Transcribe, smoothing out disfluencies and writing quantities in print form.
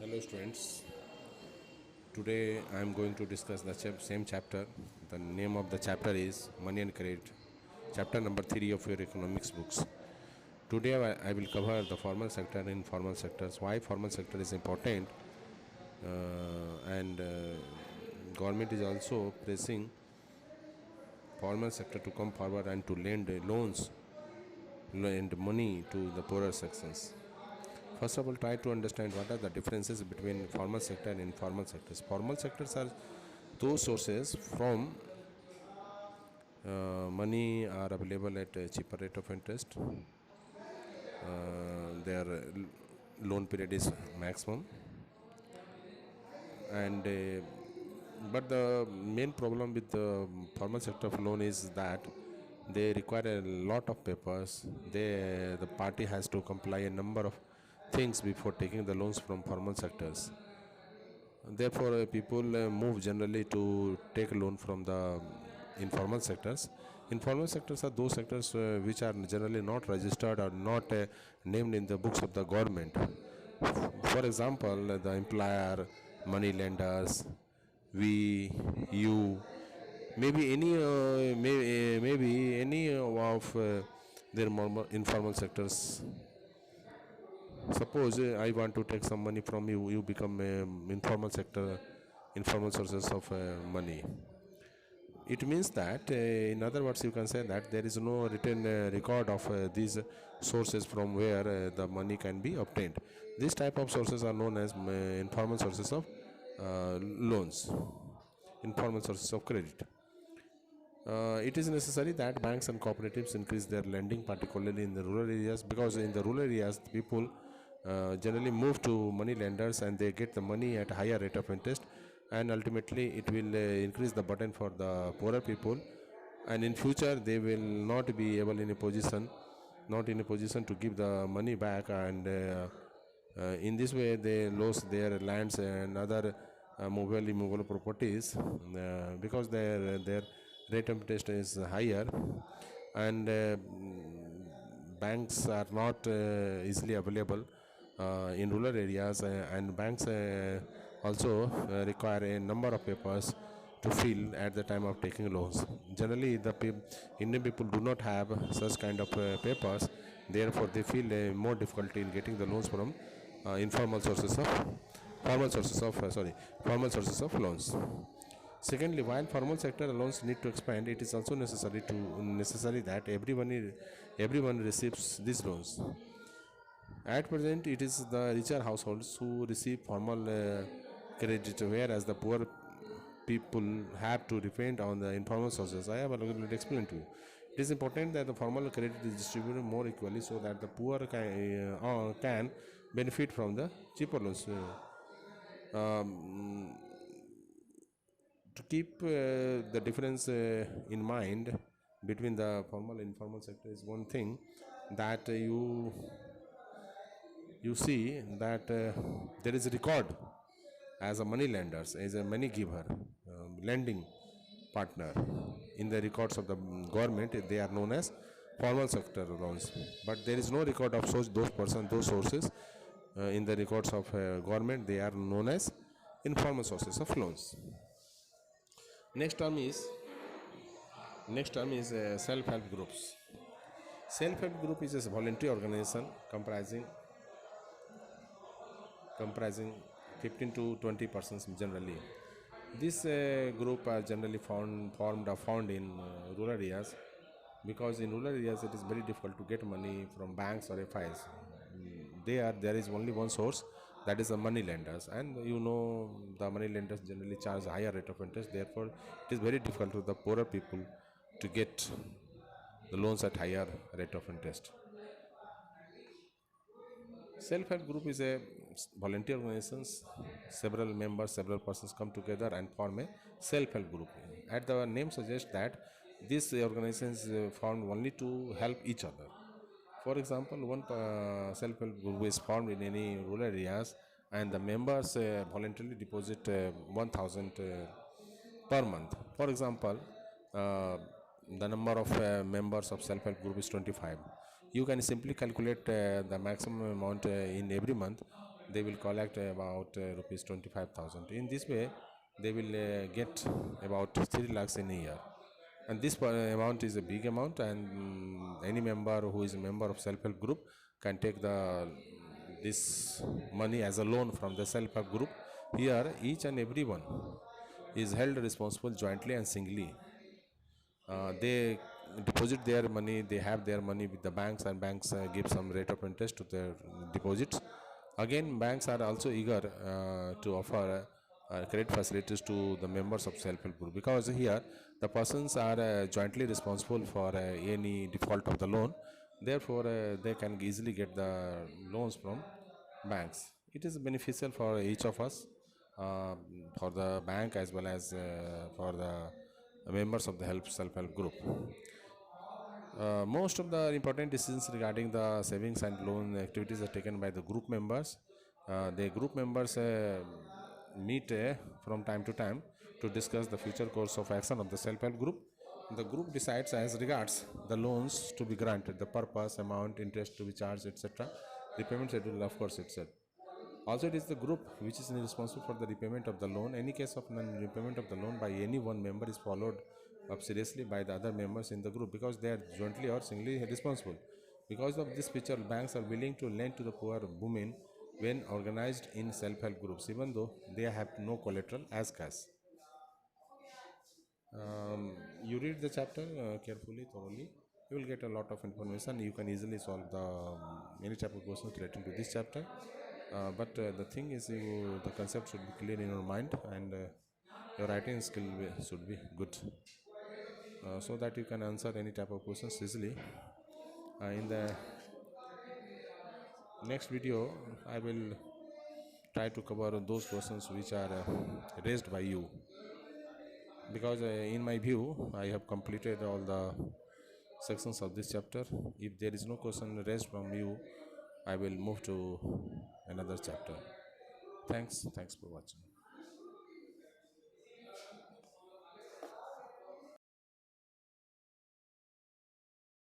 Hello students, today I am going to discuss the same chapter. The name of the chapter is Money and Credit, chapter number 3 of your economics books. Today I will cover the formal sector and informal sectors, why formal sector is important, and government is also pressing formal sector to come forward and to lend loans, lend money to the poorer sections. First of all, try to understand what are the differences between formal sector and informal sectors. Formal sectors are those sources from money are available at a cheaper rate of interest. Their loan period is maximum, and but the main problem with the formal sector of loan is that they require a lot of papers. The party has to comply a number of things before taking the loans from formal sectors. Therefore, people move generally to take a loan from the informal sectors. Informal sectors are those sectors which are generally not registered or not named in the books of the government. For example, the employer, money lenders, we, you, maybe any of their informal sectors. Suppose I want to take some money from you, you become informal sector, informal sources of money. It means that, in other words, you can say that there is no written record of these sources from where the money can be obtained. This type of sources are known as informal sources of loans, informal sources of credit. It is necessary that banks and cooperatives increase their lending, particularly in the rural areas, because in the rural areas, people generally move to money lenders and they get the money at higher rate of interest, and ultimately it will increase the burden for the poorer people, and in future they will not be able not in a position to give the money back, and in this way they lose their lands and other movable immovable properties, because their rate of interest is higher, and banks are not easily available in rural areas, and banks also require a number of papers to fill at the time of taking loans. Generally, the Indian people do not have such kind of papers, therefore they feel more difficulty in getting the loans from informal sources of formal sources of loans. Secondly, while formal sector loans need to expand, it is also necessary that everyone receives these loans. At present, it is the richer households who receive formal credit, whereas the poor people have to depend on the informal sources. I have already explained to you. It is important that the formal credit is distributed more equally so that the poor can benefit from the cheaper loans. To keep the difference in mind between the formal and informal sector is one thing that you see that there is a record as a money lenders, as a money giver, lending partner in the records of the government. They are known as formal sector loans, but there is no record of those sources in the records of government. They are known as informal sources of loans. Next term is self-help groups. Self-help group is a voluntary organization comprising 15 to 20 persons generally. This group are generally found in rural areas, because in rural areas it is very difficult to get money from banks or FIs. There is only one source, that is the money lenders, and the money lenders generally charge a higher rate of interest. Therefore, it is very difficult for the poorer people to get the loans at higher rate of interest. Self-help group is a volunteer organization. Several persons come together and form a self-help group. At the name suggests that these organizations formed only to help each other. For example, one self-help group is formed in any rural areas, and the members voluntarily deposit 1,000 per month. For example, the number of members of self-help group is 25. You can simply calculate the maximum amount in every month they will collect about rupees 25,000. In this way, they will get about 3 lakhs in a year. And this amount is a big amount, and any member who is a member of self-help group can take this money as a loan from the self-help group. Here, each and every one is held responsible jointly and singly. They deposit their money, they have their money with the banks, and banks give some rate of interest to their deposits. Again, banks are also eager to offer credit facilities to the members of self-help group, because here the persons are jointly responsible for any default of the loan. Therefore, they can easily get the loans from banks. It is beneficial for each of us, for the bank as well as for the members of the self-help group. Most of the important decisions regarding the savings and loan activities are taken by the group members. The group members meet from time to time to discuss the future course of action of the self-help group. The group decides as regards the loans to be granted, the purpose, amount, interest to be charged, etc. Repayment schedule, of course, itself. Also, it is the group which is responsible for the repayment of the loan. Any case of non-repayment of the loan by any one member is followed up seriously by the other members in the group, because they are jointly or singly responsible. Because of this feature, banks are willing to lend to the poor women when organized in self-help groups, even though they have no collateral as cash. You read the chapter carefully, thoroughly. You will get a lot of information. You can easily solve any type of questions relating to this chapter. But the thing is, the concept should be clear in your mind, and your writing skill should be good, so that you can answer any type of questions easily. In the next video, I will try to cover those questions which are raised by you, because in my view I have completed all the sections of this chapter. If there is no question raised from you, I will move to another chapter. Thanks for watching.